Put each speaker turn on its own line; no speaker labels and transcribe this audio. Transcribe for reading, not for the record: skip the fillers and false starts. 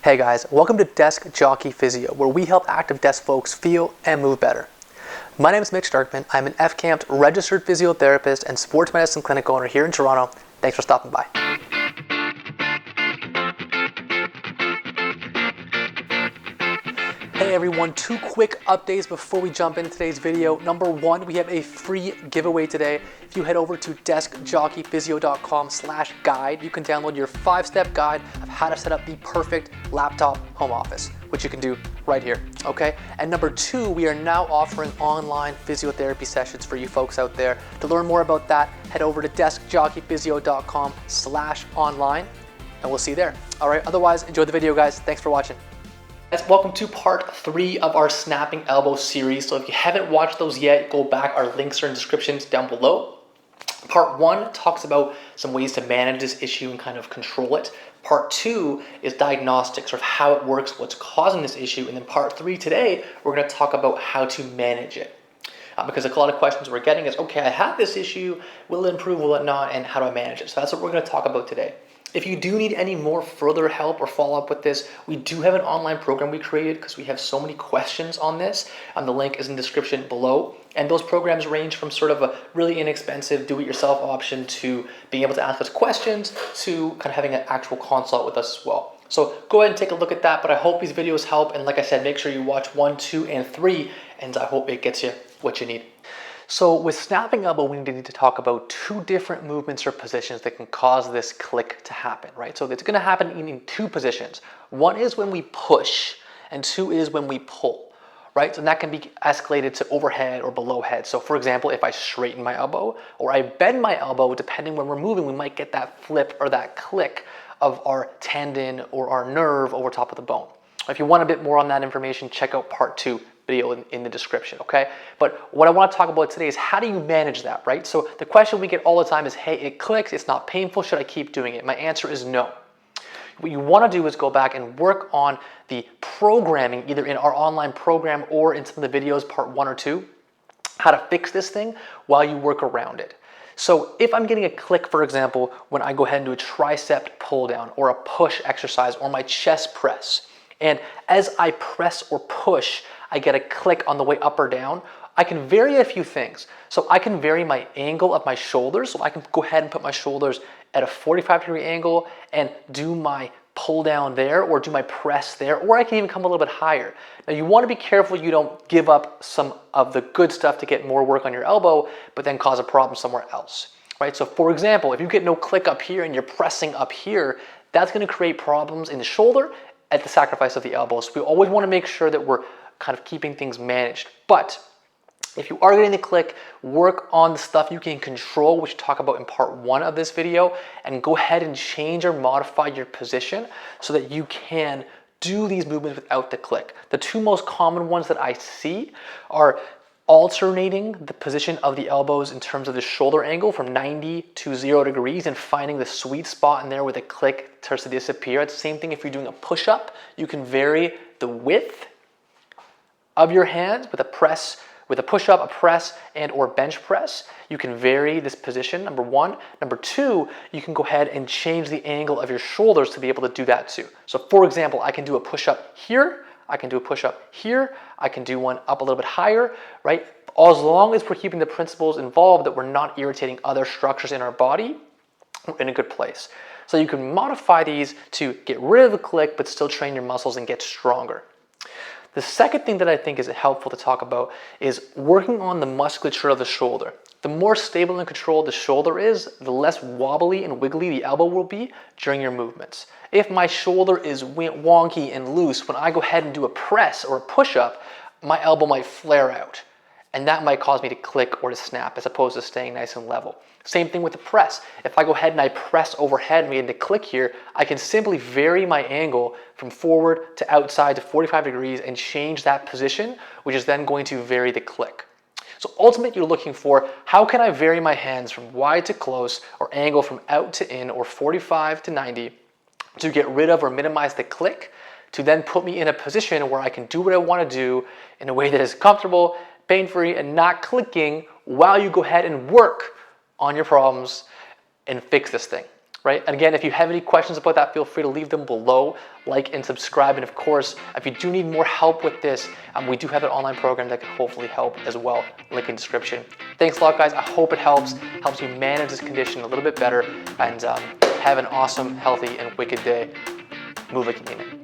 Hey guys, welcome to Desk Jockey Physio, where we help active desk folks feel and move better. My name is Mitch Starkman. I'm an FCAMP registered physiotherapist and sports medicine clinic owner here in Toronto. Thanks for stopping by. Hey everyone, two quick updates before we jump into today's video. Number one, we have a free giveaway today. If you head over to deskjockeyphysio.com/guide, you can download your 5-step guide of how to set up the perfect laptop home office, which you can do right here, okay? And number two, we are now offering online physiotherapy sessions for you folks out there. To learn more about that, head over to deskjockeyphysio.com/online, and we'll see you there. All right, otherwise, enjoy the video, guys. Thanks for watching. Guys, welcome to part 3 of our snapping elbow series. So if you haven't watched those yet, go back. Our links are in descriptions down below. Part 1 talks about some ways to manage this issue and kind of control it. Part 2 is diagnostics, or how it works, what's causing this issue. And then part 3 today, we're going to talk about how to manage it. Because a lot of questions we're getting is, okay, I have this issue, will it improve, will it not, and how do I manage it? So that's what we're going to talk about today. If you do need any more further help or follow up with this, we do have an online program we created because we have so many questions on this. The link is in the description below. And those programs range from sort of a really inexpensive do-it-yourself option to being able to ask us questions to kind of having an actual consult with us as well. So go ahead and take a look at that, but I hope these videos help. And like I said, make sure you watch 1, 2, and 3, and I hope it gets you what you need. So with snapping elbow, we need to talk about 2 different movements or positions that can cause this click to happen, right? So it's going to happen in 2 positions. One is when we push, and 2 is when we pull, right? So that can be escalated to overhead or below head. So for example, if I straighten my elbow or I bend my elbow, depending when we're moving, we might get that flip or that click of our tendon or our nerve over top of the bone. If you want a bit more on that information, check out part 2 video in the description, okay? But what I want to talk about today is how do you manage that, right? So the question we get all the time is, hey, it clicks, it's not painful, should I keep doing it? My answer is no. What you want to do is go back and work on the programming, either in our online program or in some of the videos, part 1 or 2, how to fix this thing while you work around it. So if I'm getting a click, for example, when I go ahead and do a tricep pull down or a push exercise or my chest press, and as I press or push, I get a click on the way up or down, I can vary a few things. So I can vary my angle of my shoulders. So I can go ahead and put my shoulders at a 45-degree angle and do my pull down there or do my press there, or I can even come a little bit higher. Now you want to be careful you don't give up some of the good stuff to get more work on your elbow, but then cause a problem somewhere else, right? So for example, if you get no click up here and you're pressing up here, that's going to create problems in the shoulder at the sacrifice of the elbow. So we always want to make sure that we're kind of keeping things managed. But if you are getting the click, work on the stuff you can control, which we talk about in part 1 of this video, and go ahead and change or modify your position so that you can do these movements without the click. The 2 most common ones that I see are alternating the position of the elbows in terms of the shoulder angle from 90 to 0 degrees and finding the sweet spot in there where the click starts to disappear. It's the same thing if you're doing a push-up. You can vary the width of your hands with a press, with a push-up, a press, and or bench press. You can vary this position, number 1. Number 2, you can go ahead and change the angle of your shoulders to be able to do that too. So for example, I can do a push-up here, I can do a push-up here, I can do one up a little bit higher, right? As long as we're keeping the principles involved that we're not irritating other structures in our body, we're in a good place. So you can modify these to get rid of the click, but still train your muscles and get stronger. The second thing that I think is helpful to talk about is working on the musculature of the shoulder. The more stable and controlled the shoulder is, the less wobbly and wiggly the elbow will be during your movements. If my shoulder is wonky and loose, when I go ahead and do a press or a push-up, my elbow might flare out. And that might cause me to click or to snap as opposed to staying nice and level. Same thing with the press. If I go ahead and I press overhead and begin to click here, I can simply vary my angle from forward to outside to 45 degrees and change that position, which is then going to vary the click. So ultimately you're looking for, how can I vary my hands from wide to close or angle from out to in or 45 to 90 to get rid of or minimize the click, to then put me in a position where I can do what I want to do in a way that is comfortable, pain-free, and not clicking while you go ahead and work on your problems and fix this thing, right? And again, if you have any questions about that, feel free to leave them below, like and subscribe. And of course, if you do need more help with this, we do have an online program that can hopefully help as well. Link in description. Thanks a lot, guys. I hope it helps you manage this condition a little bit better, and have an awesome, healthy, and wicked day. Move like you mean it.